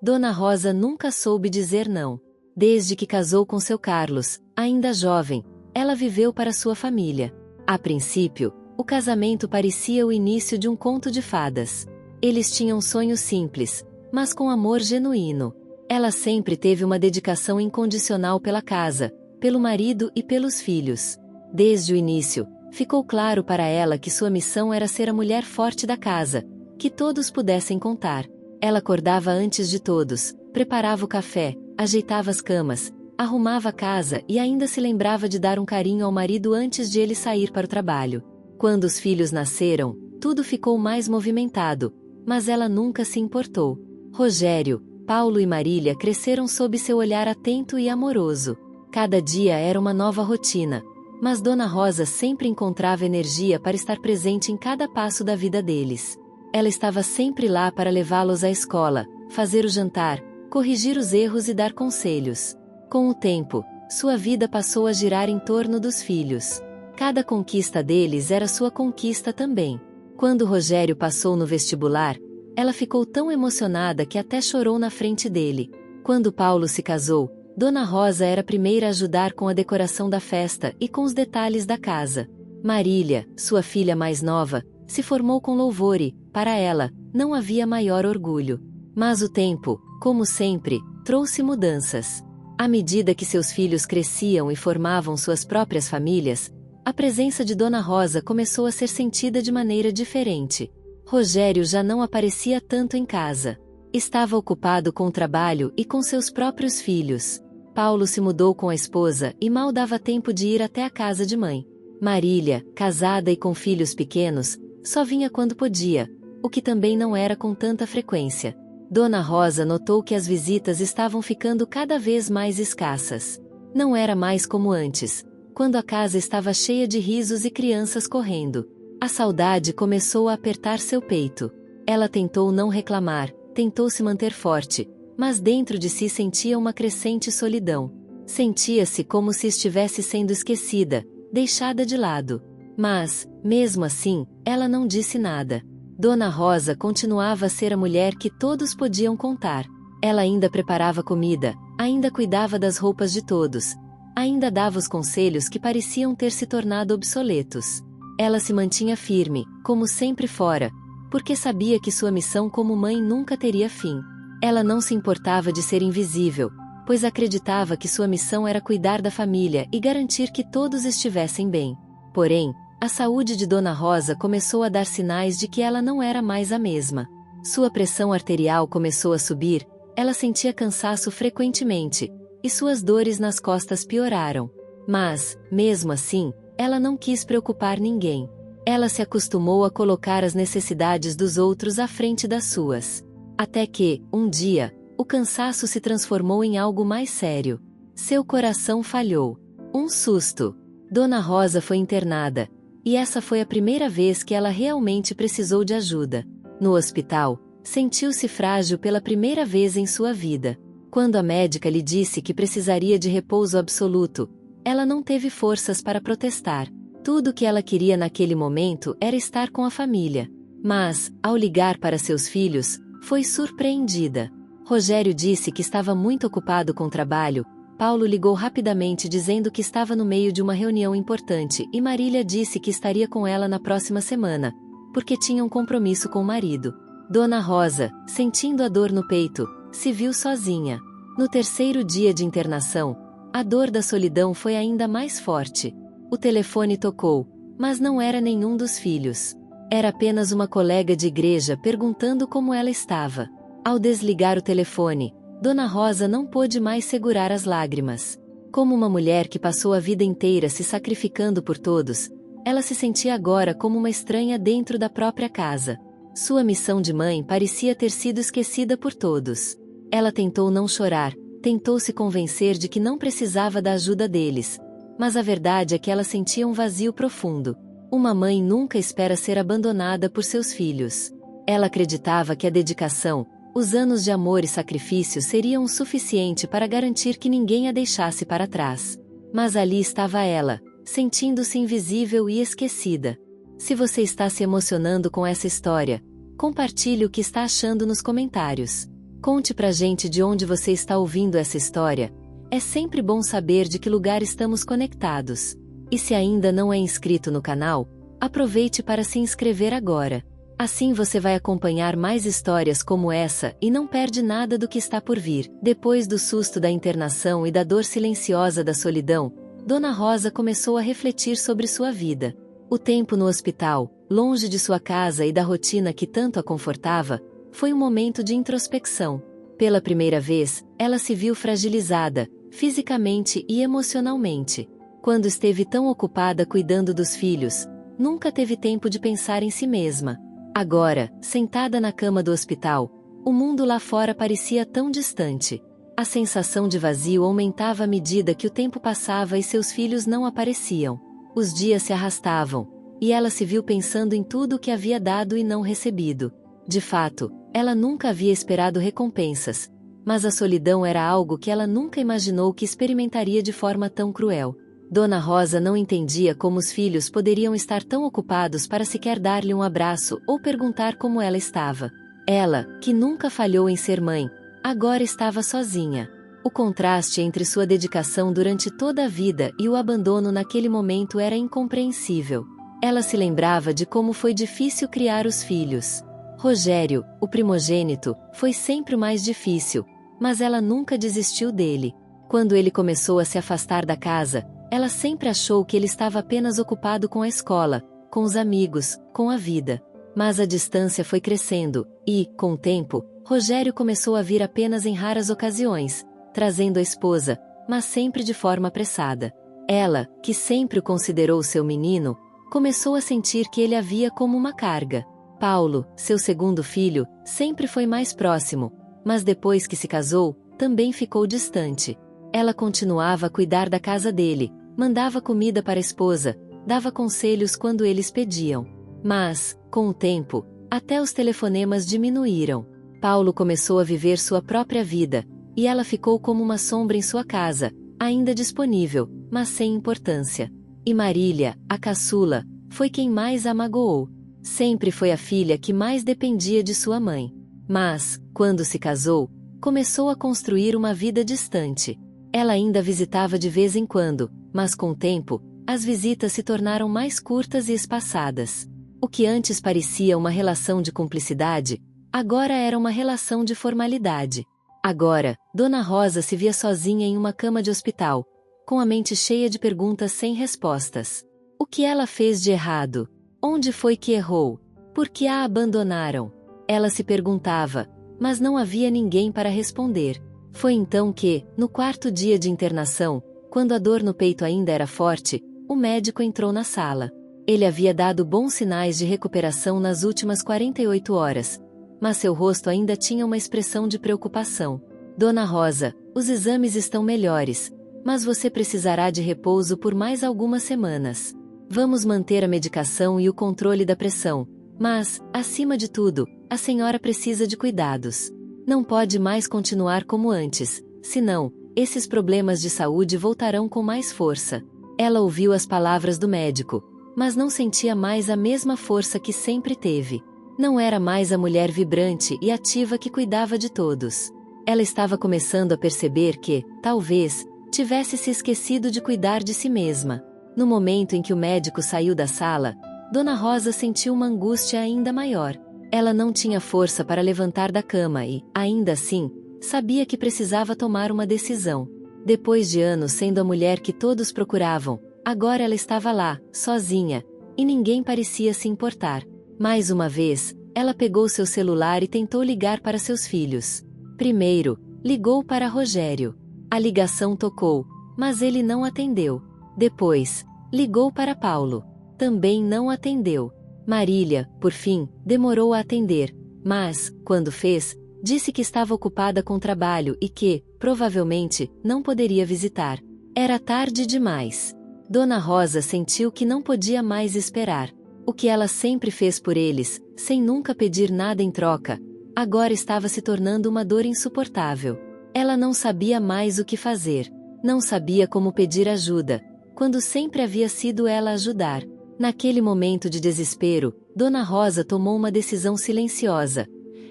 Dona Rosa nunca soube dizer não. Desde que casou com seu Carlos, ainda jovem, ela viveu para sua família. A princípio, o casamento parecia o início de um conto de fadas. Eles tinham sonhos simples, mas com amor genuíno. Ela sempre teve uma dedicação incondicional pela casa, pelo marido e pelos filhos. Desde o início, ficou claro para ela que sua missão era ser a mulher forte da casa, que todos pudessem contar. Ela acordava antes de todos, preparava o café, ajeitava as camas, arrumava a casa e ainda se lembrava de dar um carinho ao marido antes de ele sair para o trabalho. Quando os filhos nasceram, tudo ficou mais movimentado, mas ela nunca se importou. Rogério, Paulo e Marília cresceram sob seu olhar atento e amoroso. Cada dia era uma nova rotina, mas Dona Rosa sempre encontrava energia para estar presente em cada passo da vida deles. Ela estava sempre lá para levá-los à escola, fazer o jantar, corrigir os erros e dar conselhos. Com o tempo, sua vida passou a girar em torno dos filhos. Cada conquista deles era sua conquista também. Quando Rogério passou no vestibular, ela ficou tão emocionada que até chorou na frente dele. Quando Paulo se casou, Dona Rosa era a primeira a ajudar com a decoração da festa e com os detalhes da casa. Marília, sua filha mais nova, se formou com louvor e, para ela, não havia maior orgulho. Mas o tempo, como sempre, trouxe mudanças. À medida que seus filhos cresciam e formavam suas próprias famílias, a presença de Dona Rosa começou a ser sentida de maneira diferente. Rogério já não aparecia tanto em casa. Estava ocupado com o trabalho e com seus próprios filhos. Paulo se mudou com a esposa e mal dava tempo de ir até a casa de mãe. Marília, casada e com filhos pequenos, só vinha quando podia, o que também não era com tanta frequência. Dona Rosa notou que as visitas estavam ficando cada vez mais escassas. Não era mais como antes, quando a casa estava cheia de risos e crianças correndo. A saudade começou a apertar seu peito. Ela tentou não reclamar, tentou se manter forte, mas dentro de si sentia uma crescente solidão. Sentia-se como se estivesse sendo esquecida, deixada de lado. Mas, mesmo assim, ela não disse nada. Dona Rosa continuava a ser a mulher que todos podiam contar. Ela ainda preparava comida, ainda cuidava das roupas de todos, ainda dava os conselhos que pareciam ter se tornado obsoletos. Ela se mantinha firme, como sempre fora, porque sabia que sua missão como mãe nunca teria fim. Ela não se importava de ser invisível, pois acreditava que sua missão era cuidar da família e garantir que todos estivessem bem. Porém, a saúde de Dona Rosa começou a dar sinais de que ela não era mais a mesma. Sua pressão arterial começou a subir, ela sentia cansaço frequentemente, e suas dores nas costas pioraram. Mas, mesmo assim, ela não quis preocupar ninguém. Ela se acostumou a colocar as necessidades dos outros à frente das suas. Até que, um dia, o cansaço se transformou em algo mais sério. Seu coração falhou. Um susto. Dona Rosa foi internada, e essa foi a primeira vez que ela realmente precisou de ajuda. No hospital, sentiu-se frágil pela primeira vez em sua vida. Quando a médica lhe disse que precisaria de repouso absoluto, ela não teve forças para protestar. Tudo o que ela queria naquele momento era estar com a família. Mas, ao ligar para seus filhos, foi surpreendida. Rogério disse que estava muito ocupado com o trabalho, Paulo ligou rapidamente dizendo que estava no meio de uma reunião importante e Marília disse que estaria com ela na próxima semana, porque tinha um compromisso com o marido. Dona Rosa, sentindo a dor no peito, se viu sozinha. No terceiro dia de internação, a dor da solidão foi ainda mais forte. O telefone tocou, mas não era nenhum dos filhos. Era apenas uma colega de igreja perguntando como ela estava. Ao desligar o telefone, Dona Rosa não pôde mais segurar as lágrimas. Como uma mulher que passou a vida inteira se sacrificando por todos, ela se sentia agora como uma estranha dentro da própria casa. Sua missão de mãe parecia ter sido esquecida por todos. Ela tentou não chorar, tentou se convencer de que não precisava da ajuda deles, mas a verdade é que ela sentia um vazio profundo. Uma mãe nunca espera ser abandonada por seus filhos. Ela acreditava que a dedicação, os anos de amor e sacrifício seriam o suficiente para garantir que ninguém a deixasse para trás. Mas ali estava ela, sentindo-se invisível e esquecida. Se você está se emocionando com essa história, compartilhe o que está achando nos comentários. Conte pra gente de onde você está ouvindo essa história. É sempre bom saber de que lugar estamos conectados. E se ainda não é inscrito no canal, aproveite para se inscrever agora. Assim você vai acompanhar mais histórias como essa e não perde nada do que está por vir. Depois do susto da internação e da dor silenciosa da solidão, Dona Rosa começou a refletir sobre sua vida. O tempo no hospital, longe de sua casa e da rotina que tanto a confortava, foi um momento de introspecção. Pela primeira vez, ela se viu fragilizada, fisicamente e emocionalmente. Quando esteve tão ocupada cuidando dos filhos, nunca teve tempo de pensar em si mesma. Agora, sentada na cama do hospital, o mundo lá fora parecia tão distante. A sensação de vazio aumentava à medida que o tempo passava e seus filhos não apareciam. Os dias se arrastavam, e ela se viu pensando em tudo o que havia dado e não recebido. De fato, ela nunca havia esperado recompensas, mas a solidão era algo que ela nunca imaginou que experimentaria de forma tão cruel. Dona Rosa não entendia como os filhos poderiam estar tão ocupados para sequer dar-lhe um abraço ou perguntar como ela estava. Ela, que nunca falhou em ser mãe, agora estava sozinha. O contraste entre sua dedicação durante toda a vida e o abandono naquele momento era incompreensível. Ela se lembrava de como foi difícil criar os filhos. Rogério, o primogênito, foi sempre o mais difícil, mas ela nunca desistiu dele. Quando ele começou a se afastar da casa, ela sempre achou que ele estava apenas ocupado com a escola, com os amigos, com a vida. Mas a distância foi crescendo, e, com o tempo, Rogério começou a vir apenas em raras ocasiões, trazendo a esposa, mas sempre de forma apressada. Ela, que sempre o considerou seu menino, começou a sentir que ele a via como uma carga. Paulo, seu segundo filho, sempre foi mais próximo, mas depois que se casou, também ficou distante. Ela continuava a cuidar da casa dele, mandava comida para a esposa, dava conselhos quando eles pediam. Mas, com o tempo, até os telefonemas diminuíram. Paulo começou a viver sua própria vida, e ela ficou como uma sombra em sua casa, ainda disponível, mas sem importância. E Marília, a caçula, foi quem mais a magoou. Sempre foi a filha que mais dependia de sua mãe. Mas, quando se casou, começou a construir uma vida distante. Ela ainda visitava de vez em quando, mas com o tempo, as visitas se tornaram mais curtas e espaçadas. O que antes parecia uma relação de cumplicidade, agora era uma relação de formalidade. Agora, Dona Rosa se via sozinha em uma cama de hospital, com a mente cheia de perguntas sem respostas. O que ela fez de errado? Onde foi que errou? Por que a abandonaram? Ela se perguntava, mas não havia ninguém para responder. Foi então que, no quarto dia de internação, quando a dor no peito ainda era forte, o médico entrou na sala. Ele havia dado bons sinais de recuperação nas últimas 48 horas, mas seu rosto ainda tinha uma expressão de preocupação. Dona Rosa, os exames estão melhores, mas você precisará de repouso por mais algumas semanas. Vamos manter a medicação e o controle da pressão, mas, acima de tudo, a senhora precisa de cuidados. Não pode mais continuar como antes, senão, esses problemas de saúde voltarão com mais força. Ela ouviu as palavras do médico, mas não sentia mais a mesma força que sempre teve. Não era mais a mulher vibrante e ativa que cuidava de todos. Ela estava começando a perceber que, talvez, tivesse se esquecido de cuidar de si mesma. No momento em que o médico saiu da sala, Dona Rosa sentiu uma angústia ainda maior. Ela não tinha força para levantar da cama e, ainda assim, sabia que precisava tomar uma decisão. Depois de anos sendo a mulher que todos procuravam, agora ela estava lá, sozinha, e ninguém parecia se importar. Mais uma vez, ela pegou seu celular e tentou ligar para seus filhos. Primeiro, ligou para Rogério. A ligação tocou, mas ele não atendeu. Depois, ligou para Paulo. Também não atendeu. Marília, por fim, demorou a atender, mas, quando fez, disse que estava ocupada com trabalho e que, provavelmente, não poderia visitar. Era tarde demais. Dona Rosa sentiu que não podia mais esperar. O que ela sempre fez por eles, sem nunca pedir nada em troca, agora estava se tornando uma dor insuportável. Ela não sabia mais o que fazer. Não sabia como pedir ajuda, quando sempre havia sido ela a ajudar. Naquele momento de desespero, Dona Rosa tomou uma decisão silenciosa.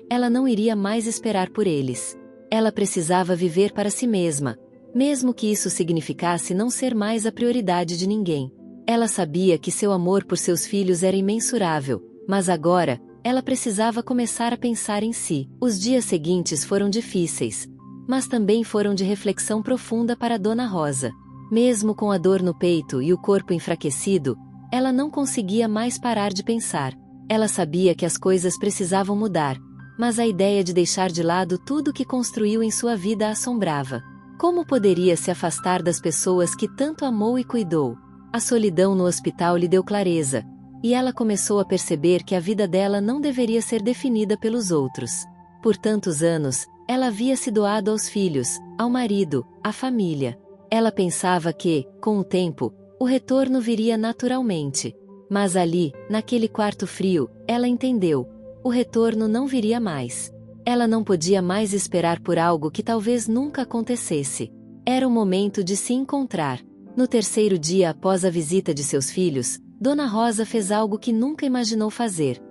ela não iria mais esperar por eles. Ela precisava viver para si mesma, mesmo que isso significasse não ser mais a prioridade de ninguém. Ela sabia que seu amor por seus filhos era imensurável, mas agora, ela precisava começar a pensar em si. Os dias seguintes foram difíceis, mas também foram de reflexão profunda para Dona Rosa. Mesmo com a dor no peito e o corpo enfraquecido, ela não conseguia mais parar de pensar. Ela sabia que as coisas precisavam mudar, mas a ideia de deixar de lado tudo que construiu em sua vida a assombrava. Como poderia se afastar das pessoas que tanto amou e cuidou? A solidão no hospital lhe deu clareza, e ela começou a perceber que a vida dela não deveria ser definida pelos outros. Por tantos anos, ela havia se doado aos filhos, ao marido, à família. Ela pensava que, com o tempo, o retorno viria naturalmente. Mas ali, naquele quarto frio, ela entendeu: o retorno não viria mais. Ela não podia mais esperar por algo que talvez nunca acontecesse. Era o momento de se encontrar. No terceiro dia após a visita de seus filhos, Dona Rosa fez algo que nunca imaginou fazer.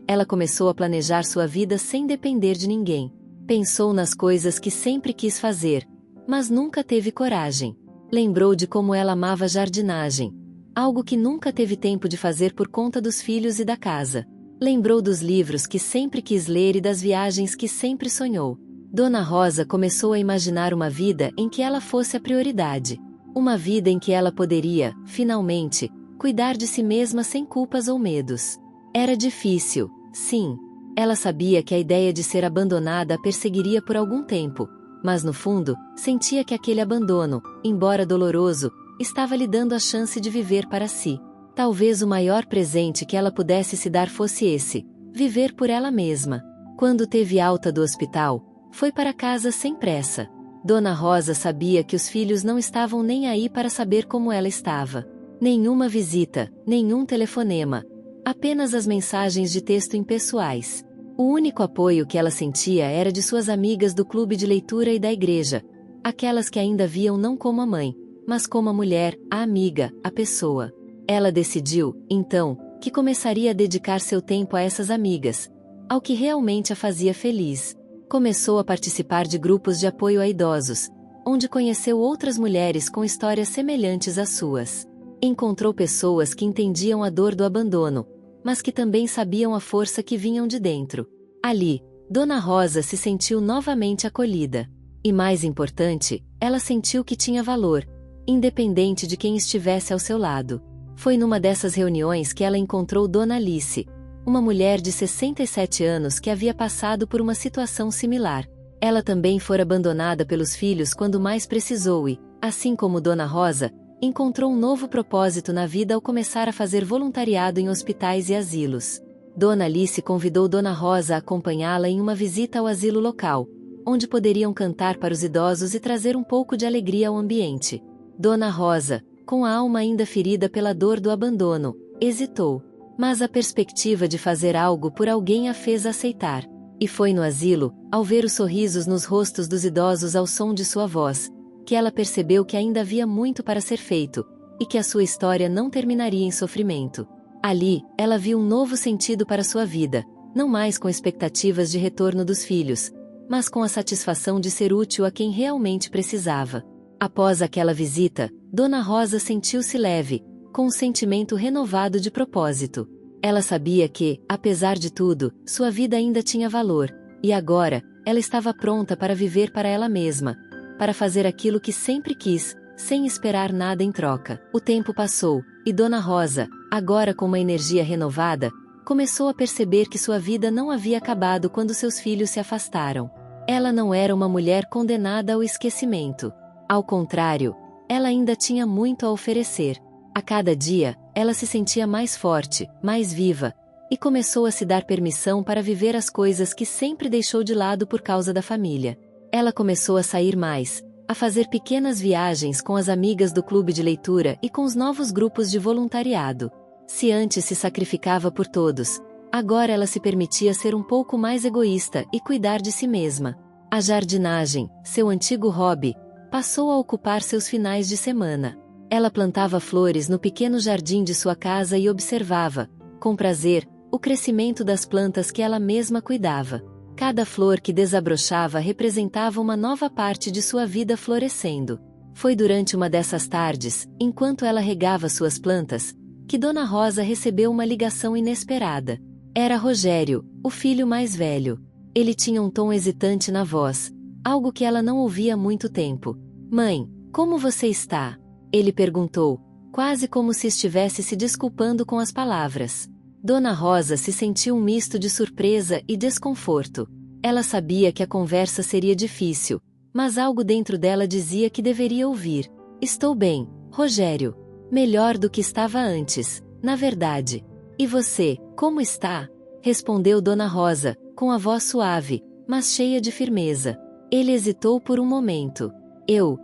Ela começou a planejar sua vida sem depender de ninguém. Pensou nas coisas que sempre quis fazer, mas nunca teve coragem. Lembrou de como ela amava jardinagem, algo que nunca teve tempo de fazer por conta dos filhos e da casa. Lembrou dos livros que sempre quis ler e das viagens que sempre sonhou. Dona Rosa começou a imaginar uma vida em que ela fosse a prioridade. Uma vida em que ela poderia, finalmente, cuidar de si mesma sem culpas ou medos. Era difícil, sim. Ela sabia que a ideia de ser abandonada a perseguiria por algum tempo, mas no fundo, sentia que aquele abandono, embora doloroso, estava lhe dando a chance de viver para si. Talvez o maior presente que ela pudesse se dar fosse esse: viver por ela mesma. Quando teve alta do hospital, foi para casa sem pressa. Dona Rosa sabia que os filhos não estavam nem aí para saber como ela estava. Nenhuma visita, nenhum telefonema. Apenas as mensagens de texto impessoais. O único apoio que ela sentia era de suas amigas do clube de leitura e da igreja. Aquelas que ainda viam não como a mãe, mas como a mulher, a amiga, a pessoa. Ela decidiu, então, que começaria a dedicar seu tempo a essas amigas, ao que realmente a fazia feliz. Começou a participar de grupos de apoio a idosos, onde conheceu outras mulheres com histórias semelhantes às suas. Encontrou pessoas que entendiam a dor do abandono, mas que também sabiam a força que vinham de dentro. Ali, Dona Rosa se sentiu novamente acolhida. E mais importante, ela sentiu que tinha valor, independente de quem estivesse ao seu lado. Foi numa dessas reuniões que ela encontrou Dona Alice, uma mulher de 67 anos que havia passado por uma situação similar. Ela também fora abandonada pelos filhos quando mais precisou e, assim como Dona Rosa, encontrou um novo propósito na vida ao começar a fazer voluntariado em hospitais e asilos. Dona Alice convidou Dona Rosa a acompanhá-la em uma visita ao asilo local, onde poderiam cantar para os idosos e trazer um pouco de alegria ao ambiente. Dona Rosa, com a alma ainda ferida pela dor do abandono, hesitou. Mas a perspectiva de fazer algo por alguém a fez aceitar. E foi no asilo, ao ver os sorrisos nos rostos dos idosos ao som de sua voz, que ela percebeu que ainda havia muito para ser feito, e que a sua história não terminaria em sofrimento. Ali, ela viu um novo sentido para sua vida, não mais com expectativas de retorno dos filhos, mas com a satisfação de ser útil a quem realmente precisava. Após aquela visita, Dona Rosa sentiu-se leve, com um sentimento renovado de propósito. Ela sabia que, apesar de tudo, sua vida ainda tinha valor, e agora, ela estava pronta para viver para ela mesma, para fazer aquilo que sempre quis, sem esperar nada em troca. O tempo passou, e Dona Rosa, agora com uma energia renovada, começou a perceber que sua vida não havia acabado quando seus filhos se afastaram. Ela não era uma mulher condenada ao esquecimento. Ao contrário, ela ainda tinha muito a oferecer. A cada dia, ela se sentia mais forte, mais viva, e começou a se dar permissão para viver as coisas que sempre deixou de lado por causa da família. Ela começou a sair mais, a fazer pequenas viagens com as amigas do clube de leitura e com os novos grupos de voluntariado. Se antes se sacrificava por todos, agora ela se permitia ser um pouco mais egoísta e cuidar de si mesma. A jardinagem, seu antigo hobby, passou a ocupar seus finais de semana. Ela plantava flores no pequeno jardim de sua casa e observava, com prazer, o crescimento das plantas que ela mesma cuidava. Cada flor que desabrochava representava uma nova parte de sua vida florescendo. Foi durante uma dessas tardes, enquanto ela regava suas plantas, que Dona Rosa recebeu uma ligação inesperada. Era Rogério, o filho mais velho. Ele tinha um tom hesitante na voz, algo que ela não ouvia há muito tempo. "Mãe, como você está?" ele perguntou, quase como se estivesse se desculpando com as palavras. Dona Rosa se sentiu um misto de surpresa e desconforto. Ela sabia que a conversa seria difícil, mas algo dentro dela dizia que deveria ouvir. "Estou bem, Rogério. Melhor do que estava antes, na verdade. E você, como está?" respondeu Dona Rosa, com a voz suave, mas cheia de firmeza. Ele hesitou por um momento. Eu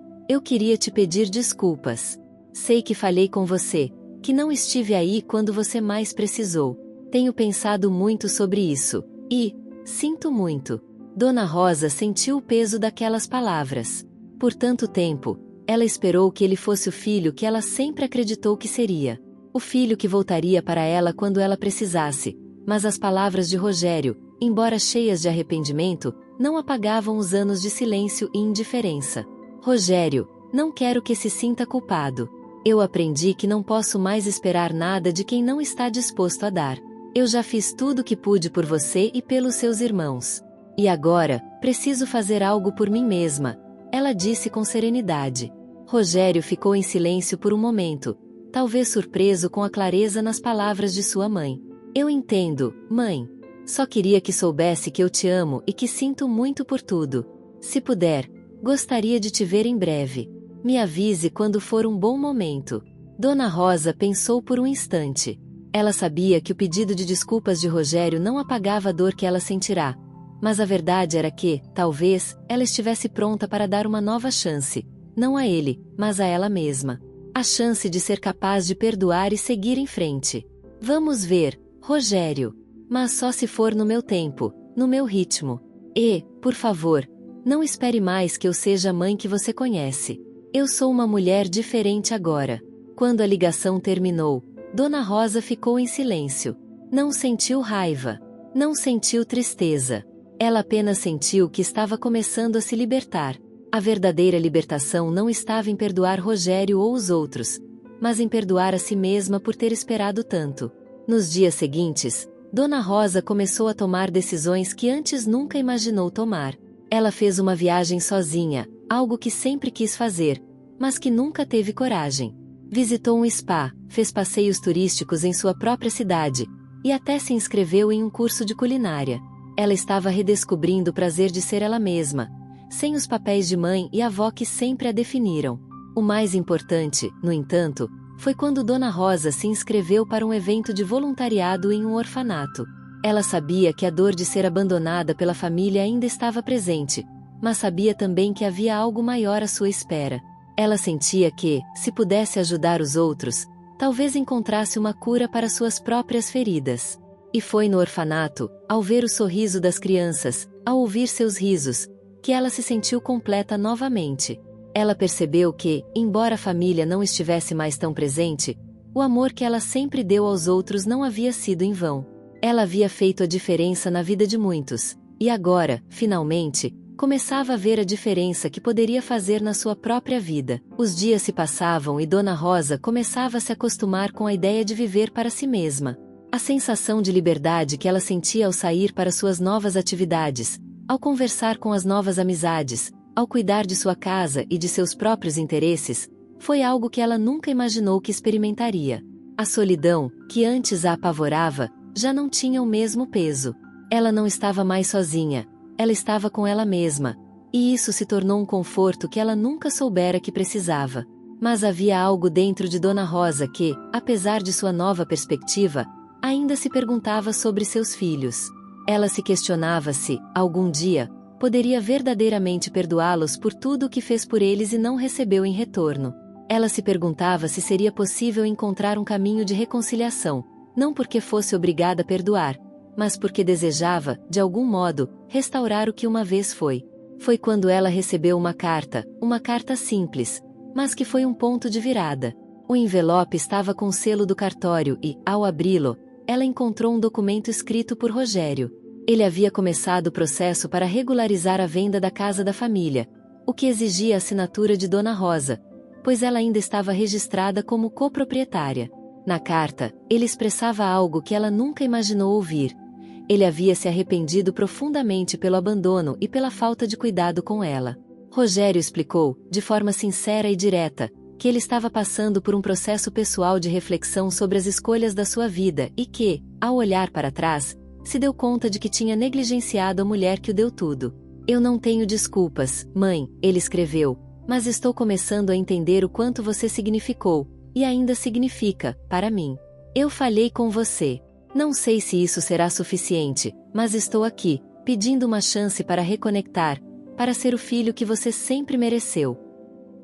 queria te pedir desculpas. Sei que falhei com você, que não estive aí quando você mais precisou. Tenho pensado muito sobre isso, e sinto muito." Dona Rosa sentiu o peso daquelas palavras. Por tanto tempo, ela esperou que ele fosse o filho que ela sempre acreditou que seria. O filho que voltaria para ela quando ela precisasse, mas as palavras de Rogério, embora cheias de arrependimento, não apagavam os anos de silêncio e indiferença. "Rogério, não quero que se sinta culpado. Eu aprendi que não posso mais esperar nada de quem não está disposto a dar. Eu já fiz tudo o que pude por você e pelos seus irmãos. E agora, preciso fazer algo por mim mesma", ela disse com serenidade. Rogério ficou em silêncio por um momento, talvez surpreso com a clareza nas palavras de sua mãe. "Eu entendo, mãe. Só queria que soubesse que eu te amo e que sinto muito por tudo. Se puder, gostaria de te ver em breve. Me avise quando for um bom momento." Dona Rosa pensou por um instante. Ela sabia que o pedido de desculpas de Rogério não apagava a dor que ela sentirá, mas a verdade era que, talvez, ela estivesse pronta para dar uma nova chance, não a ele, mas a ela mesma. A chance de ser capaz de perdoar e seguir em frente. "Vamos ver, Rogério. Mas só se for no meu tempo, no meu ritmo. E, por favor, não espere mais que eu seja a mãe que você conhece. Eu sou uma mulher diferente agora." Quando a ligação terminou, Dona Rosa ficou em silêncio. Não sentiu raiva. Não sentiu tristeza. Ela apenas sentiu que estava começando a se libertar. A verdadeira libertação não estava em perdoar Rogério ou os outros, mas em perdoar a si mesma por ter esperado tanto. Nos dias seguintes, Dona Rosa começou a tomar decisões que antes nunca imaginou tomar. Ela fez uma viagem sozinha, algo que sempre quis fazer, mas que nunca teve coragem. Visitou um spa, fez passeios turísticos em sua própria cidade, e até se inscreveu em um curso de culinária. Ela estava redescobrindo o prazer de ser ela mesma, sem os papéis de mãe e avó que sempre a definiram. O mais importante, no entanto, foi quando Dona Rosa se inscreveu para um evento de voluntariado em um orfanato. Ela sabia que a dor de ser abandonada pela família ainda estava presente, mas sabia também que havia algo maior à sua espera. Ela sentia que, se pudesse ajudar os outros, talvez encontrasse uma cura para suas próprias feridas. E foi no orfanato, ao ver o sorriso das crianças, ao ouvir seus risos, que ela se sentiu completa novamente. Ela percebeu que, embora a família não estivesse mais tão presente, o amor que ela sempre deu aos outros não havia sido em vão. Ela havia feito a diferença na vida de muitos, e agora, finalmente, começava a ver a diferença que poderia fazer na sua própria vida. Os dias se passavam e Dona Rosa começava a se acostumar com a ideia de viver para si mesma. A sensação de liberdade que ela sentia ao sair para suas novas atividades, ao conversar com as novas amizades, ao cuidar de sua casa e de seus próprios interesses, foi algo que ela nunca imaginou que experimentaria. A solidão, que antes a apavorava, já não tinha o mesmo peso. Ela não estava mais sozinha, ela estava com ela mesma, e isso se tornou um conforto que ela nunca soubera que precisava. Mas havia algo dentro de Dona Rosa que, apesar de sua nova perspectiva, ainda se perguntava sobre seus filhos. Ela se questionava se, algum dia, poderia verdadeiramente perdoá-los por tudo o que fez por eles e não recebeu em retorno. Ela se perguntava se seria possível encontrar um caminho de reconciliação, não porque fosse obrigada a perdoar, mas porque desejava, de algum modo, restaurar o que uma vez foi. Foi quando ela recebeu uma carta simples, mas que foi um ponto de virada. O envelope estava com o selo do cartório e, ao abri-lo, ela encontrou um documento escrito por Rogério. Ele havia começado o processo para regularizar a venda da casa da família, o que exigia a assinatura de Dona Rosa, pois ela ainda estava registrada como coproprietária. Na carta, ele expressava algo que ela nunca imaginou ouvir. Ele havia se arrependido profundamente pelo abandono e pela falta de cuidado com ela. Rogério explicou, de forma sincera e direta, que ele estava passando por um processo pessoal de reflexão sobre as escolhas da sua vida e que, ao olhar para trás, se deu conta de que tinha negligenciado a mulher que o deu tudo. Eu não tenho desculpas, mãe, ele escreveu, mas estou começando a entender o quanto você significou, e ainda significa, para mim. Eu falhei com você. Não sei se isso será suficiente, mas estou aqui, pedindo uma chance para reconectar, para ser o filho que você sempre mereceu.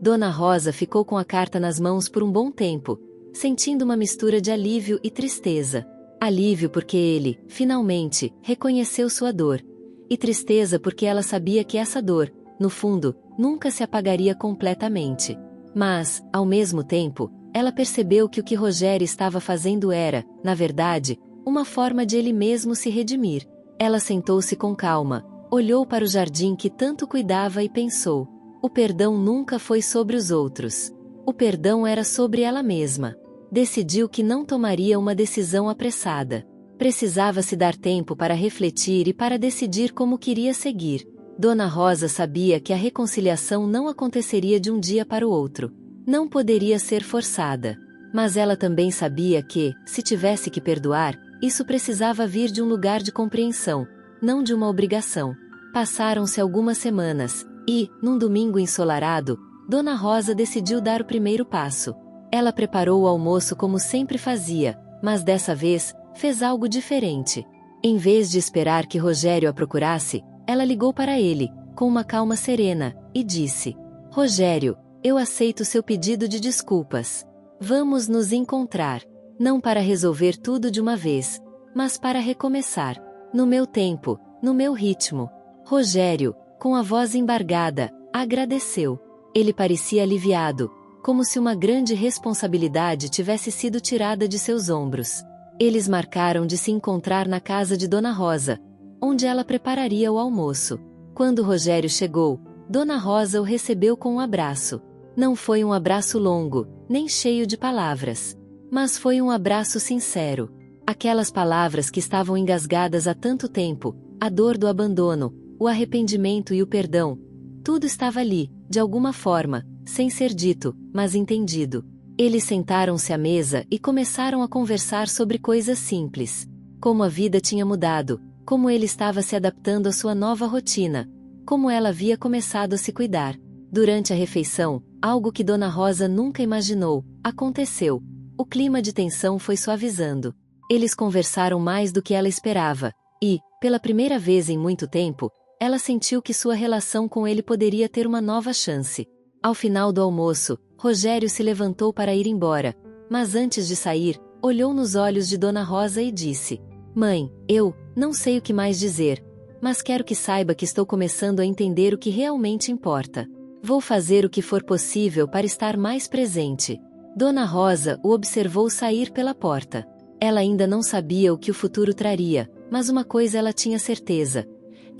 Dona Rosa ficou com a carta nas mãos por um bom tempo, sentindo uma mistura de alívio e tristeza. Alívio porque ele, finalmente, reconheceu sua dor. E tristeza porque ela sabia que essa dor, no fundo, nunca se apagaria completamente. Mas, ao mesmo tempo, ela percebeu que o que Rogério estava fazendo era, na verdade, uma forma de ele mesmo se redimir. Ela sentou-se com calma, olhou para o jardim que tanto cuidava e pensou: o perdão nunca foi sobre os outros. O perdão era sobre ela mesma. Decidiu que não tomaria uma decisão apressada. Precisava se dar tempo para refletir e para decidir como queria seguir. Dona Rosa sabia que a reconciliação não aconteceria de um dia para o outro. Não poderia ser forçada. Mas ela também sabia que, se tivesse que perdoar, isso precisava vir de um lugar de compreensão, não de uma obrigação. Passaram-se algumas semanas, e, num domingo ensolarado, Dona Rosa decidiu dar o primeiro passo. Ela preparou o almoço como sempre fazia, mas dessa vez, fez algo diferente. Em vez de esperar que Rogério a procurasse, ela ligou para ele, com uma calma serena, e disse: Rogério, eu aceito seu pedido de desculpas. Vamos nos encontrar. Não para resolver tudo de uma vez, mas para recomeçar. No meu tempo, no meu ritmo. Rogério, com a voz embargada, agradeceu. Ele parecia aliviado, como se uma grande responsabilidade tivesse sido tirada de seus ombros. Eles marcaram de se encontrar na casa de Dona Rosa, onde ela prepararia o almoço. Quando Rogério chegou, Dona Rosa o recebeu com um abraço. Não foi um abraço longo, nem cheio de palavras. Mas foi um abraço sincero. Aquelas palavras que estavam engasgadas há tanto tempo, a dor do abandono, o arrependimento e o perdão, tudo estava ali, de alguma forma, sem ser dito, mas entendido. Eles sentaram-se à mesa e começaram a conversar sobre coisas simples. Como a vida tinha mudado, como ele estava se adaptando à sua nova rotina, como ela havia começado a se cuidar. Durante a refeição, algo que Dona Rosa nunca imaginou, aconteceu. O clima de tensão foi suavizando. Eles conversaram mais do que ela esperava, e, pela primeira vez em muito tempo, ela sentiu que sua relação com ele poderia ter uma nova chance. Ao final do almoço, Rogério se levantou para ir embora, mas antes de sair, olhou nos olhos de Dona Rosa e disse: Mãe, eu não sei o que mais dizer, mas quero que saiba que estou começando a entender o que realmente importa. Vou fazer o que for possível para estar mais presente. Dona Rosa o observou sair pela porta. Ela ainda não sabia o que o futuro traria, mas uma coisa ela tinha certeza.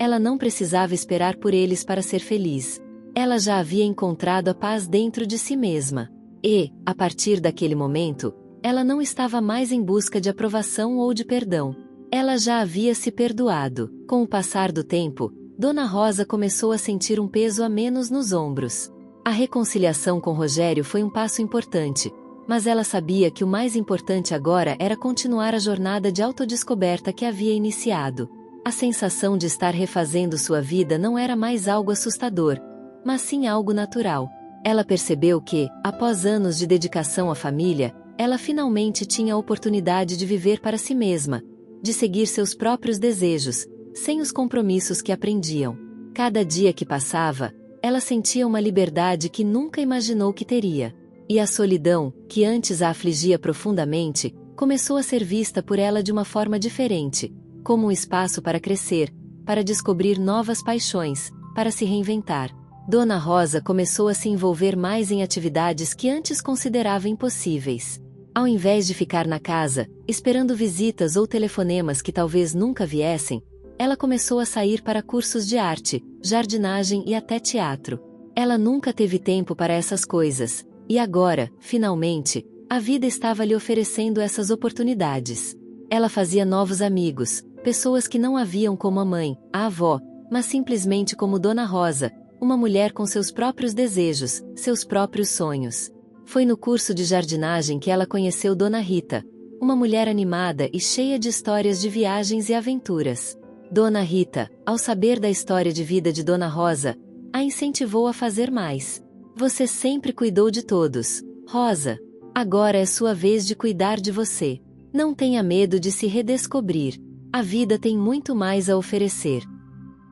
Ela não precisava esperar por eles para ser feliz. Ela já havia encontrado a paz dentro de si mesma. E, a partir daquele momento, ela não estava mais em busca de aprovação ou de perdão. Ela já havia se perdoado. Com o passar do tempo, Dona Rosa começou a sentir um peso a menos nos ombros. A reconciliação com Rogério foi um passo importante, mas ela sabia que o mais importante agora era continuar a jornada de autodescoberta que havia iniciado. A sensação de estar refazendo sua vida não era mais algo assustador, mas sim algo natural. Ela percebeu que, após anos de dedicação à família, ela finalmente tinha a oportunidade de viver para si mesma, de seguir seus próprios desejos, sem os compromissos que aprendiam. Cada dia que passava, ela sentia uma liberdade que nunca imaginou que teria. E a solidão, que antes a afligia profundamente, começou a ser vista por ela de uma forma diferente, como um espaço para crescer, para descobrir novas paixões, para se reinventar. Dona Rosa começou a se envolver mais em atividades que antes considerava impossíveis. Ao invés de ficar na casa, esperando visitas ou telefonemas que talvez nunca viessem, ela começou a sair para cursos de arte, jardinagem e até teatro. Ela nunca teve tempo para essas coisas, e agora, finalmente, a vida estava lhe oferecendo essas oportunidades. Ela fazia novos amigos, pessoas que não a viam como a mãe, a avó, mas simplesmente como Dona Rosa, uma mulher com seus próprios desejos, seus próprios sonhos. Foi no curso de jardinagem que ela conheceu Dona Rita, uma mulher animada e cheia de histórias de viagens e aventuras. Dona Rita, ao saber da história de vida de Dona Rosa, a incentivou a fazer mais. Você sempre cuidou de todos, Rosa. Agora é sua vez de cuidar de você. Não tenha medo de se redescobrir. A vida tem muito mais a oferecer.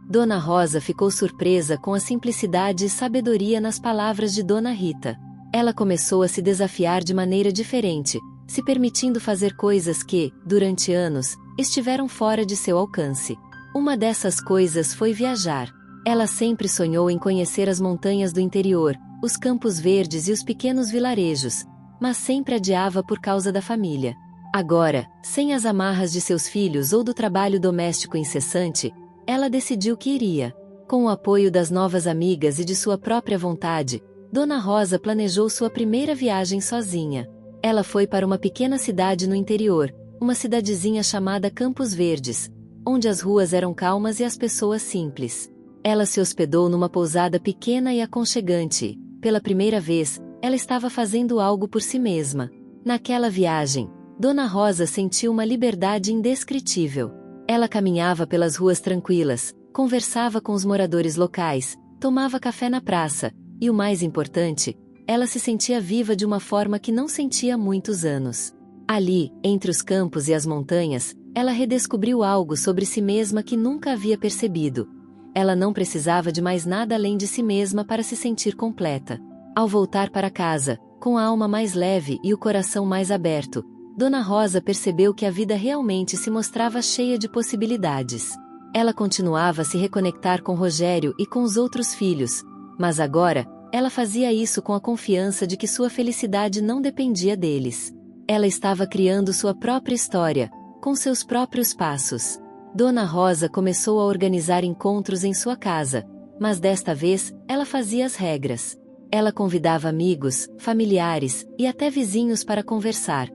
Dona Rosa ficou surpresa com a simplicidade e sabedoria nas palavras de Dona Rita. Ela começou a se desafiar de maneira diferente, se permitindo fazer coisas que, durante anos, estiveram fora de seu alcance. Uma dessas coisas foi viajar. Ela sempre sonhou em conhecer as montanhas do interior, os campos verdes e os pequenos vilarejos, mas sempre adiava por causa da família. Agora, sem as amarras de seus filhos ou do trabalho doméstico incessante, ela decidiu que iria. Com o apoio das novas amigas e de sua própria vontade, Dona Rosa planejou sua primeira viagem sozinha. Ela foi para uma pequena cidade no interior, uma cidadezinha chamada Campos Verdes, onde as ruas eram calmas e as pessoas simples. Ela se hospedou numa pousada pequena e aconchegante e, pela primeira vez, ela estava fazendo algo por si mesma. Naquela viagem, Dona Rosa sentiu uma liberdade indescritível. Ela caminhava pelas ruas tranquilas, conversava com os moradores locais, tomava café na praça, e o mais importante, ela se sentia viva de uma forma que não sentia há muitos anos. Ali, entre os campos e as montanhas, ela redescobriu algo sobre si mesma que nunca havia percebido. Ela não precisava de mais nada além de si mesma para se sentir completa. Ao voltar para casa, com a alma mais leve e o coração mais aberto, Dona Rosa percebeu que a vida realmente se mostrava cheia de possibilidades. Ela continuava a se reconectar com Rogério e com os outros filhos, mas agora, ela fazia isso com a confiança de que sua felicidade não dependia deles. Ela estava criando sua própria história, com seus próprios passos. Dona Rosa começou a organizar encontros em sua casa, mas desta vez, ela fazia as regras. Ela convidava amigos, familiares e até vizinhos para conversar.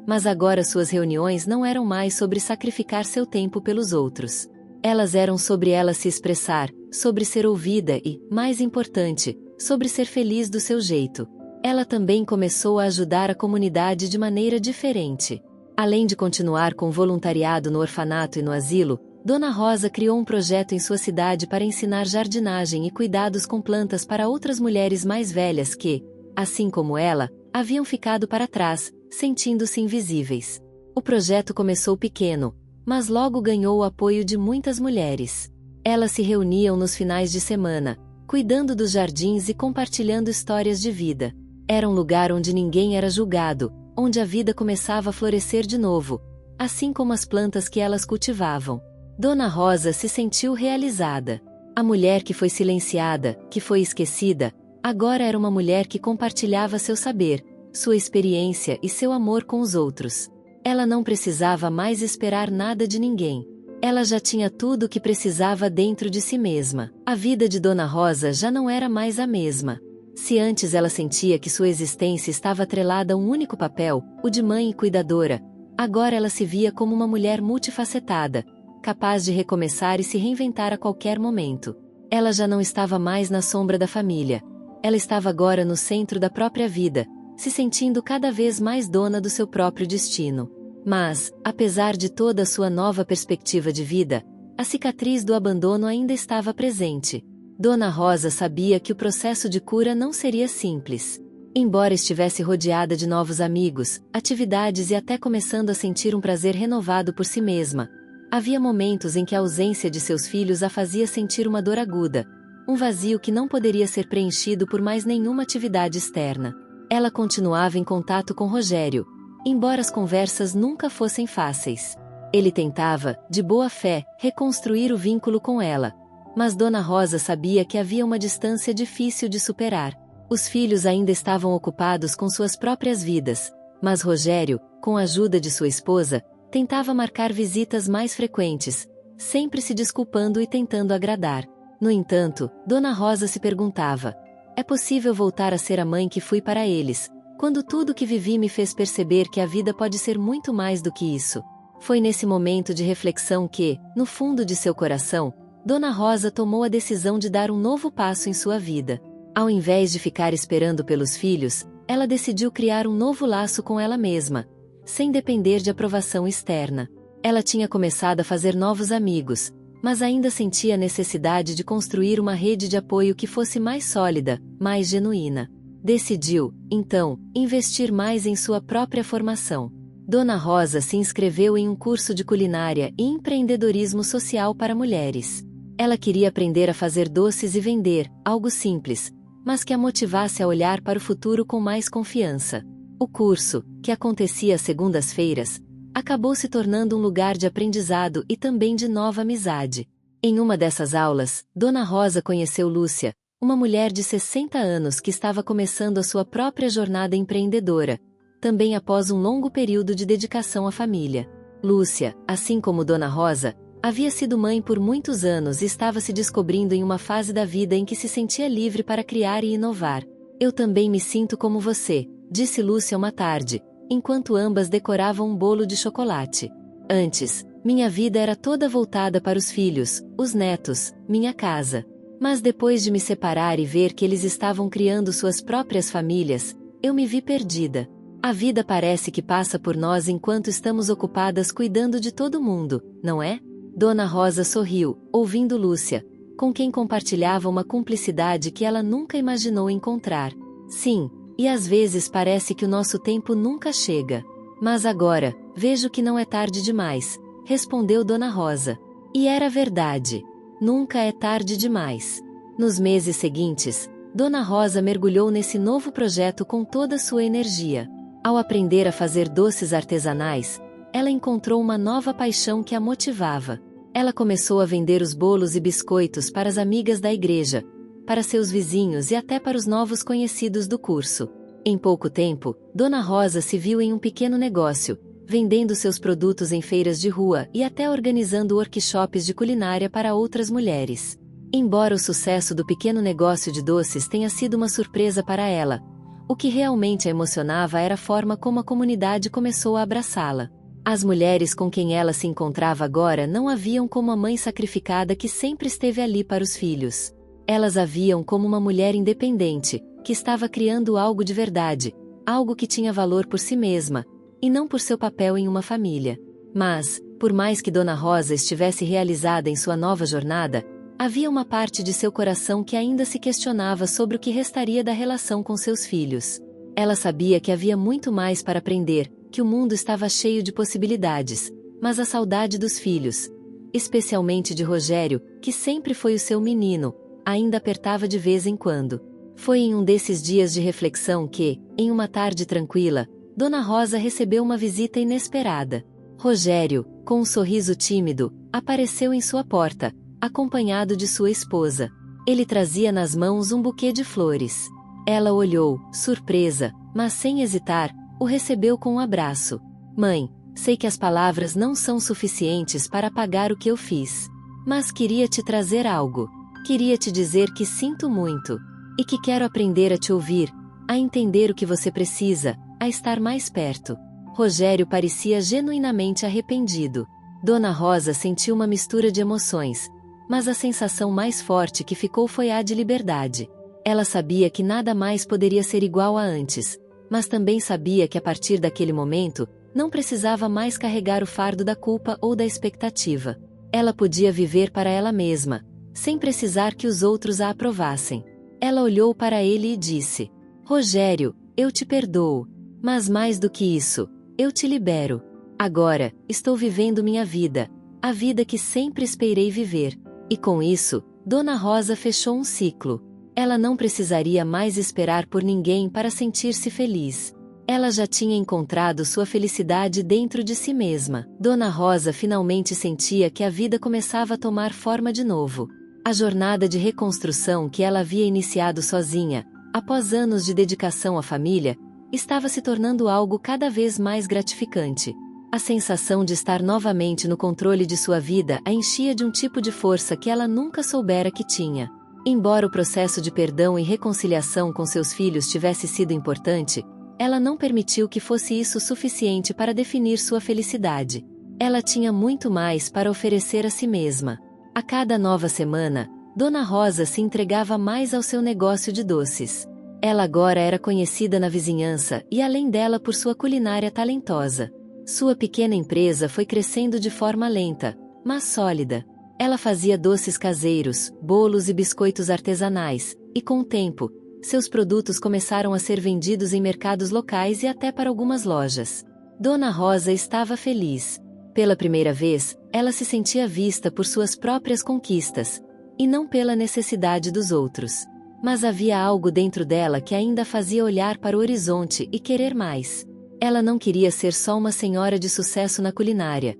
Mas agora suas reuniões não eram mais sobre sacrificar seu tempo pelos outros. Elas eram sobre ela se expressar, sobre ser ouvida e, mais importante, sobre ser feliz do seu jeito. Ela também começou a ajudar a comunidade de maneira diferente. Além de continuar com voluntariado no orfanato e no asilo, Dona Rosa criou um projeto em sua cidade para ensinar jardinagem e cuidados com plantas para outras mulheres mais velhas que, assim como ela, haviam ficado para trás, sentindo-se invisíveis. O projeto começou pequeno, mas logo ganhou o apoio de muitas mulheres. Elas se reuniam nos finais de semana, cuidando dos jardins e compartilhando histórias de vida. Era um lugar onde ninguém era julgado, onde a vida começava a florescer de novo, assim como as plantas que elas cultivavam. Dona Rosa se sentiu realizada. A mulher que foi silenciada, que foi esquecida, agora era uma mulher que compartilhava seu saber, sua experiência e seu amor com os outros. Ela não precisava mais esperar nada de ninguém. Ela já tinha tudo o que precisava dentro de si mesma. A vida de Dona Rosa já não era mais a mesma. Se antes ela sentia que sua existência estava atrelada a um único papel, o de mãe e cuidadora, agora ela se via como uma mulher multifacetada, capaz de recomeçar e se reinventar a qualquer momento. Ela já não estava mais na sombra da família. Ela estava agora no centro da própria vida, se sentindo cada vez mais dona do seu próprio destino. Mas, apesar de toda a sua nova perspectiva de vida, a cicatriz do abandono ainda estava presente. Dona Rosa sabia que o processo de cura não seria simples. Embora estivesse rodeada de novos amigos, atividades e até começando a sentir um prazer renovado por si mesma, havia momentos em que a ausência de seus filhos a fazia sentir uma dor aguda, um vazio que não poderia ser preenchido por mais nenhuma atividade externa. Ela continuava em contato com Rogério, embora as conversas nunca fossem fáceis. Ele tentava, de boa fé, reconstruir o vínculo com ela, mas Dona Rosa sabia que havia uma distância difícil de superar. Os filhos ainda estavam ocupados com suas próprias vidas, mas Rogério, com a ajuda de sua esposa, tentava marcar visitas mais frequentes, sempre se desculpando e tentando agradar. No entanto, Dona Rosa se perguntava: é possível voltar a ser a mãe que fui para eles, quando tudo que vivi me fez perceber que a vida pode ser muito mais do que isso? Foi nesse momento de reflexão que, no fundo de seu coração, Dona Rosa tomou a decisão de dar um novo passo em sua vida. Ao invés de ficar esperando pelos filhos, ela decidiu criar um novo laço com ela mesma, sem depender de aprovação externa. Ela tinha começado a fazer novos amigos, mas ainda sentia a necessidade de construir uma rede de apoio que fosse mais sólida, mais genuína. Decidiu, então, investir mais em sua própria formação. Dona Rosa se inscreveu em um curso de culinária e empreendedorismo social para mulheres. Ela queria aprender a fazer doces e vender, algo simples, mas que a motivasse a olhar para o futuro com mais confiança. O curso, que acontecia às segundas-feiras, acabou se tornando um lugar de aprendizado e também de nova amizade. Em uma dessas aulas, Dona Rosa conheceu Lúcia, uma mulher de 60 anos que estava começando a sua própria jornada empreendedora, também após um longo período de dedicação à família. Lúcia, assim como Dona Rosa, havia sido mãe por muitos anos e estava se descobrindo em uma fase da vida em que se sentia livre para criar e inovar. Eu também me sinto como você, disse Lúcia uma tarde, enquanto ambas decoravam um bolo de chocolate. Antes, minha vida era toda voltada para os filhos, os netos, minha casa. Mas depois de me separar e ver que eles estavam criando suas próprias famílias, eu me vi perdida. A vida parece que passa por nós enquanto estamos ocupadas cuidando de todo mundo, não é? Dona Rosa sorriu, ouvindo Lúcia, com quem compartilhava uma cumplicidade que ela nunca imaginou encontrar. Sim, e às vezes parece que o nosso tempo nunca chega. Mas agora, vejo que não é tarde demais, respondeu Dona Rosa. E era verdade. Nunca é tarde demais. Nos meses seguintes, Dona Rosa mergulhou nesse novo projeto com toda a sua energia. Ao aprender a fazer doces artesanais, ela encontrou uma nova paixão que a motivava. Ela começou a vender os bolos e biscoitos para as amigas da igreja, para seus vizinhos e até para os novos conhecidos do curso. Em pouco tempo, Dona Rosa se viu em um pequeno negócio, vendendo seus produtos em feiras de rua e até organizando workshops de culinária para outras mulheres. Embora o sucesso do pequeno negócio de doces tenha sido uma surpresa para ela, o que realmente a emocionava era a forma como a comunidade começou a abraçá-la. As mulheres com quem ela se encontrava agora não a viam como a mãe sacrificada que sempre esteve ali para os filhos. Elas a viam como uma mulher independente, que estava criando algo de verdade, algo que tinha valor por si mesma, e não por seu papel em uma família. Mas, por mais que Dona Rosa estivesse realizada em sua nova jornada, havia uma parte de seu coração que ainda se questionava sobre o que restaria da relação com seus filhos. Ela sabia que havia muito mais para aprender, que o mundo estava cheio de possibilidades, mas a saudade dos filhos, especialmente de Rogério, que sempre foi o seu menino, ainda apertava de vez em quando. Foi em um desses dias de reflexão que, em uma tarde tranquila, Dona Rosa recebeu uma visita inesperada. Rogério, com um sorriso tímido, apareceu em sua porta, acompanhado de sua esposa. Ele trazia nas mãos um buquê de flores. Ela olhou, surpresa, mas sem hesitar, o recebeu com um abraço. Mãe, sei que as palavras não são suficientes para apagar o que eu fiz. Mas queria te trazer algo. Queria te dizer que sinto muito. E que quero aprender a te ouvir, a entender o que você precisa, a estar mais perto. Rogério parecia genuinamente arrependido. Dona Rosa sentiu uma mistura de emoções, mas a sensação mais forte que ficou foi a de liberdade. Ela sabia que nada mais poderia ser igual a antes, mas também sabia que a partir daquele momento, não precisava mais carregar o fardo da culpa ou da expectativa. Ela podia viver para ela mesma, sem precisar que os outros a aprovassem. Ela olhou para ele e disse: Rogério, eu te perdoo. Mas mais do que isso, eu te libero. Agora, estou vivendo minha vida, a vida que sempre esperei viver. E com isso, Dona Rosa fechou um ciclo. Ela não precisaria mais esperar por ninguém para sentir-se feliz. Ela já tinha encontrado sua felicidade dentro de si mesma. Dona Rosa finalmente sentia que a vida começava a tomar forma de novo. A jornada de reconstrução que ela havia iniciado sozinha, após anos de dedicação à família, estava se tornando algo cada vez mais gratificante. A sensação de estar novamente no controle de sua vida a enchia de um tipo de força que ela nunca soubera que tinha. Embora o processo de perdão e reconciliação com seus filhos tivesse sido importante, ela não permitiu que fosse isso suficiente para definir sua felicidade. Ela tinha muito mais para oferecer a si mesma. A cada nova semana, Dona Rosa se entregava mais ao seu negócio de doces. Ela agora era conhecida na vizinhança e além dela por sua culinária talentosa. Sua pequena empresa foi crescendo de forma lenta, mas sólida. Ela fazia doces caseiros, bolos e biscoitos artesanais, e com o tempo, seus produtos começaram a ser vendidos em mercados locais e até para algumas lojas. Dona Rosa estava feliz. Pela primeira vez, ela se sentia vista por suas próprias conquistas, e não pela necessidade dos outros. Mas havia algo dentro dela que ainda fazia olhar para o horizonte e querer mais. Ela não queria ser só uma senhora de sucesso na culinária.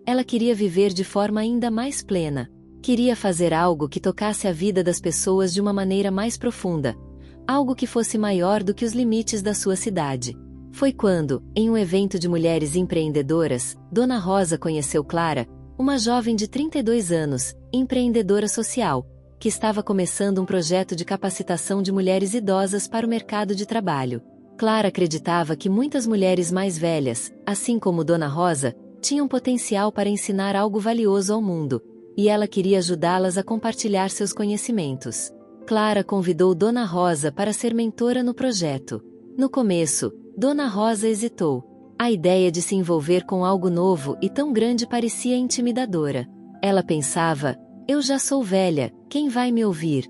Ela queria viver de forma ainda mais plena. Queria fazer algo que tocasse a vida das pessoas de uma maneira mais profunda. Algo que fosse maior do que os limites da sua cidade. Foi quando, em um evento de mulheres empreendedoras, Dona Rosa conheceu Clara, uma jovem de 32 anos, empreendedora social, que estava começando um projeto de capacitação de mulheres idosas para o mercado de trabalho. Clara acreditava que muitas mulheres mais velhas, assim como Dona Rosa, tinham potencial para ensinar algo valioso ao mundo, e ela queria ajudá-las a compartilhar seus conhecimentos. Clara convidou Dona Rosa para ser mentora no projeto. No começo, Dona Rosa hesitou. A ideia de se envolver com algo novo e tão grande parecia intimidadora. Ela pensava, eu já sou velha, quem vai me ouvir?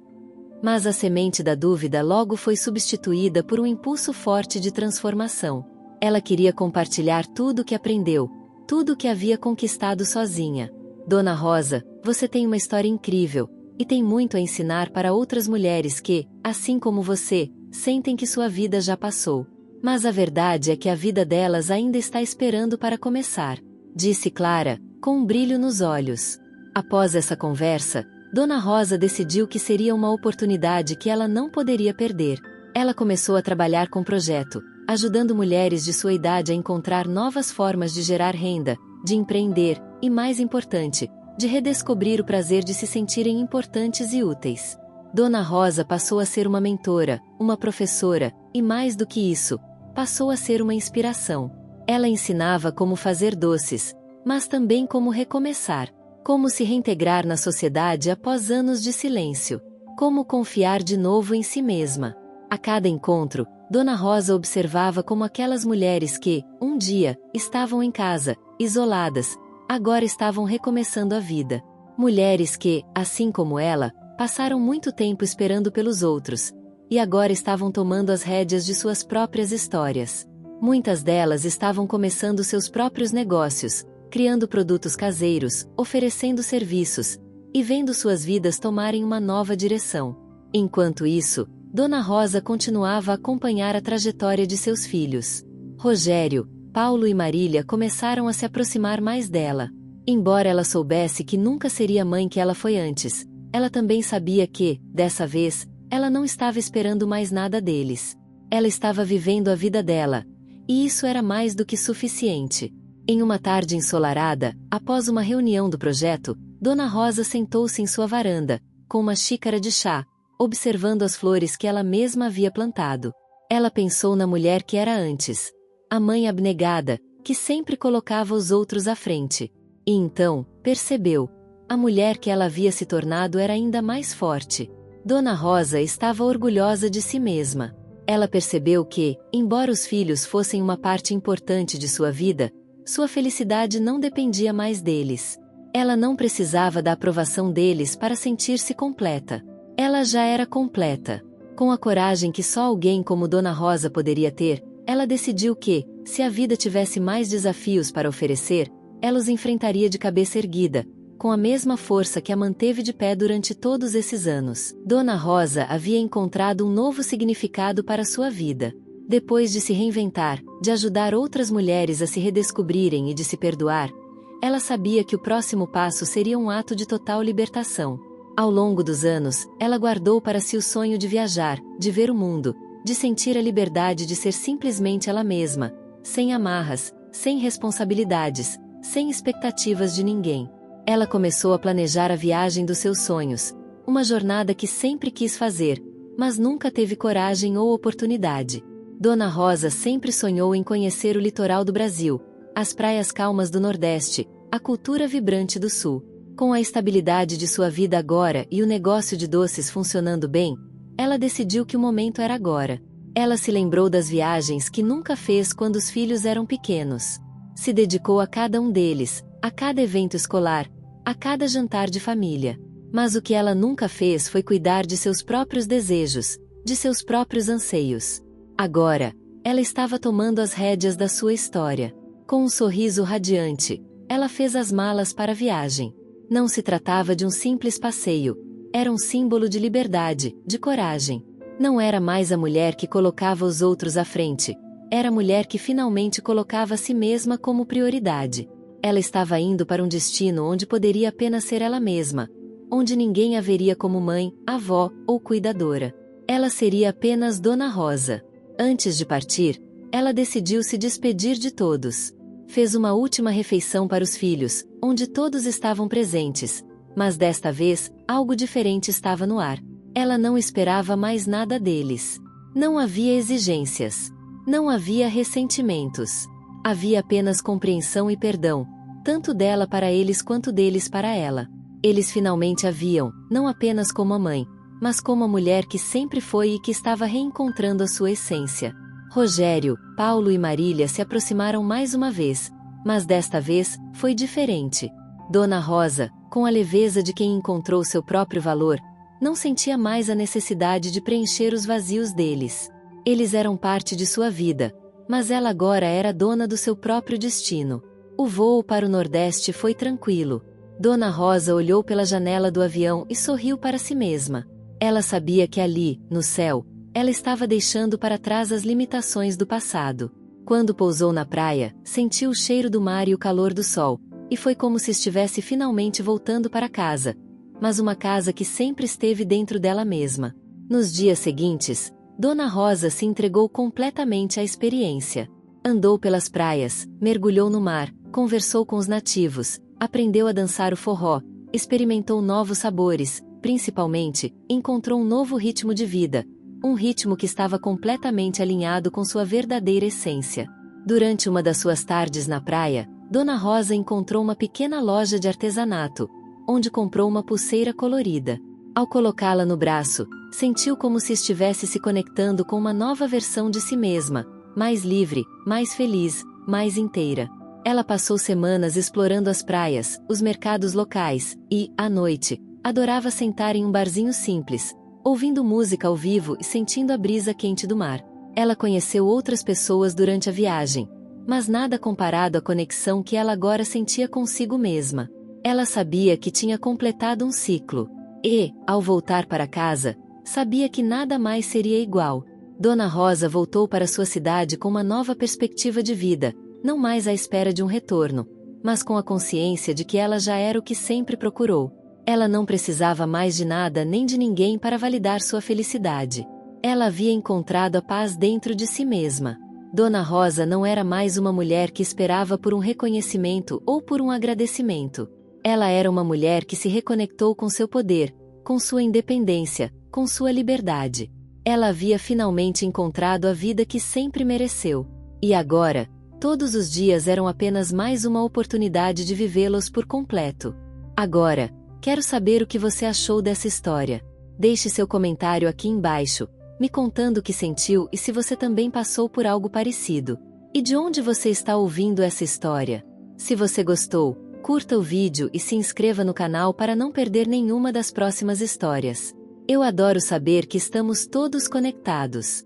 Mas a semente da dúvida logo foi substituída por um impulso forte de transformação. Ela queria compartilhar tudo o que aprendeu, tudo o que havia conquistado sozinha. Dona Rosa, você tem uma história incrível, e tem muito a ensinar para outras mulheres que, assim como você, sentem que sua vida já passou. Mas a verdade é que a vida delas ainda está esperando para começar, disse Clara, com um brilho nos olhos. Após essa conversa, Dona Rosa decidiu que seria uma oportunidade que ela não poderia perder. Ela começou a trabalhar com o projeto, ajudando mulheres de sua idade a encontrar novas formas de gerar renda, de empreender, e mais importante, de redescobrir o prazer de se sentirem importantes e úteis. Dona Rosa passou a ser uma mentora, uma professora, e mais do que isso, passou a ser uma inspiração. Ela ensinava como fazer doces, mas também como recomeçar, como se reintegrar na sociedade após anos de silêncio, como confiar de novo em si mesma. A cada encontro, Dona Rosa observava como aquelas mulheres que, um dia, estavam em casa, isoladas, agora estavam recomeçando a vida. Mulheres que, assim como ela, passaram muito tempo esperando pelos outros, e agora estavam tomando as rédeas de suas próprias histórias. Muitas delas estavam começando seus próprios negócios, criando produtos caseiros, oferecendo serviços, e vendo suas vidas tomarem uma nova direção. Enquanto isso, Dona Rosa continuava a acompanhar a trajetória de seus filhos. Rogério, Paulo e Marília começaram a se aproximar mais dela. Embora ela soubesse que nunca seria a mãe que ela foi antes, ela também sabia que, dessa vez, ela não estava esperando mais nada deles. Ela estava vivendo a vida dela, e isso era mais do que suficiente. Em uma tarde ensolarada, após uma reunião do projeto, Dona Rosa sentou-se em sua varanda, com uma xícara de chá, observando as flores que ela mesma havia plantado. Ela pensou na mulher que era antes, a mãe abnegada, que sempre colocava os outros à frente. E então, percebeu, a mulher que ela havia se tornado era ainda mais forte. Dona Rosa estava orgulhosa de si mesma. Ela percebeu que, embora os filhos fossem uma parte importante de sua vida, sua felicidade não dependia mais deles. Ela não precisava da aprovação deles para sentir-se completa. Ela já era completa. Com a coragem que só alguém como Dona Rosa poderia ter, ela decidiu que, se a vida tivesse mais desafios para oferecer, ela os enfrentaria de cabeça erguida, com a mesma força que a manteve de pé durante todos esses anos. Dona Rosa havia encontrado um novo significado para sua vida. Depois de se reinventar, de ajudar outras mulheres a se redescobrirem e de se perdoar, ela sabia que o próximo passo seria um ato de total libertação. Ao longo dos anos, ela guardou para si o sonho de viajar, de ver o mundo, de sentir a liberdade de ser simplesmente ela mesma, sem amarras, sem responsabilidades, sem expectativas de ninguém. Ela começou a planejar a viagem dos seus sonhos, uma jornada que sempre quis fazer, mas nunca teve coragem ou oportunidade. Dona Rosa sempre sonhou em conhecer o litoral do Brasil, as praias calmas do Nordeste, a cultura vibrante do Sul. Com a estabilidade de sua vida agora e o negócio de doces funcionando bem, ela decidiu que o momento era agora. Ela se lembrou das viagens que nunca fez quando os filhos eram pequenos. Se dedicou a cada um deles, a cada evento escolar, a cada jantar de família. Mas o que ela nunca fez foi cuidar de seus próprios desejos, de seus próprios anseios. Agora, ela estava tomando as rédeas da sua história. Com um sorriso radiante, ela fez as malas para a viagem. Não se tratava de um simples passeio, era um símbolo de liberdade, de coragem. Não era mais a mulher que colocava os outros à frente, era a mulher que finalmente colocava a si mesma como prioridade. Ela estava indo para um destino onde poderia apenas ser ela mesma, onde ninguém a veria como mãe, avó ou cuidadora. Ela seria apenas Dona Rosa. Antes de partir, ela decidiu se despedir de todos. Fez uma última refeição para os filhos, onde todos estavam presentes, mas desta vez, algo diferente estava no ar. Ela não esperava mais nada deles. Não havia exigências. Não havia ressentimentos. Havia apenas compreensão e perdão, tanto dela para eles quanto deles para ela. Eles finalmente a viam, não apenas como a mãe, mas como a mulher que sempre foi e que estava reencontrando a sua essência. Rogério, Paulo e Marília se aproximaram mais uma vez, mas desta vez, foi diferente. Dona Rosa, com a leveza de quem encontrou seu próprio valor, não sentia mais a necessidade de preencher os vazios deles. Eles eram parte de sua vida, mas ela agora era dona do seu próprio destino. O voo para o Nordeste foi tranquilo. Dona Rosa olhou pela janela do avião e sorriu para si mesma. Ela sabia que ali, no céu, ela estava deixando para trás as limitações do passado. Quando pousou na praia, sentiu o cheiro do mar e o calor do sol, e foi como se estivesse finalmente voltando para casa, mas uma casa que sempre esteve dentro dela mesma. Nos dias seguintes, Dona Rosa se entregou completamente à experiência. Andou pelas praias, mergulhou no mar, conversou com os nativos, aprendeu a dançar o forró, experimentou novos sabores, principalmente, encontrou um novo ritmo de vida, um ritmo que estava completamente alinhado com sua verdadeira essência. Durante uma das suas tardes na praia, Dona Rosa encontrou uma pequena loja de artesanato, onde comprou uma pulseira colorida. Ao colocá-la no braço, sentiu como se estivesse se conectando com uma nova versão de si mesma, mais livre, mais feliz, mais inteira. Ela passou semanas explorando as praias, os mercados locais, e, à noite, adorava sentar em um barzinho simples, ouvindo música ao vivo e sentindo a brisa quente do mar. Ela conheceu outras pessoas durante a viagem, mas nada comparado à conexão que ela agora sentia consigo mesma. Ela sabia que tinha completado um ciclo. E, ao voltar para casa, sabia que nada mais seria igual. Dona Rosa voltou para sua cidade com uma nova perspectiva de vida, não mais à espera de um retorno, mas com a consciência de que ela já era o que sempre procurou. Ela não precisava mais de nada nem de ninguém para validar sua felicidade. Ela havia encontrado a paz dentro de si mesma. Dona Rosa não era mais uma mulher que esperava por um reconhecimento ou por um agradecimento. Ela era uma mulher que se reconectou com seu poder, com sua independência, com sua liberdade. Ela havia finalmente encontrado a vida que sempre mereceu. E agora, todos os dias eram apenas mais uma oportunidade de vivê-los por completo. Agora, quero saber o que você achou dessa história. Deixe seu comentário aqui embaixo, me contando o que sentiu e se você também passou por algo parecido. E de onde você está ouvindo essa história? Se você gostou, curta o vídeo e se inscreva no canal para não perder nenhuma das próximas histórias. Eu adoro saber que estamos todos conectados.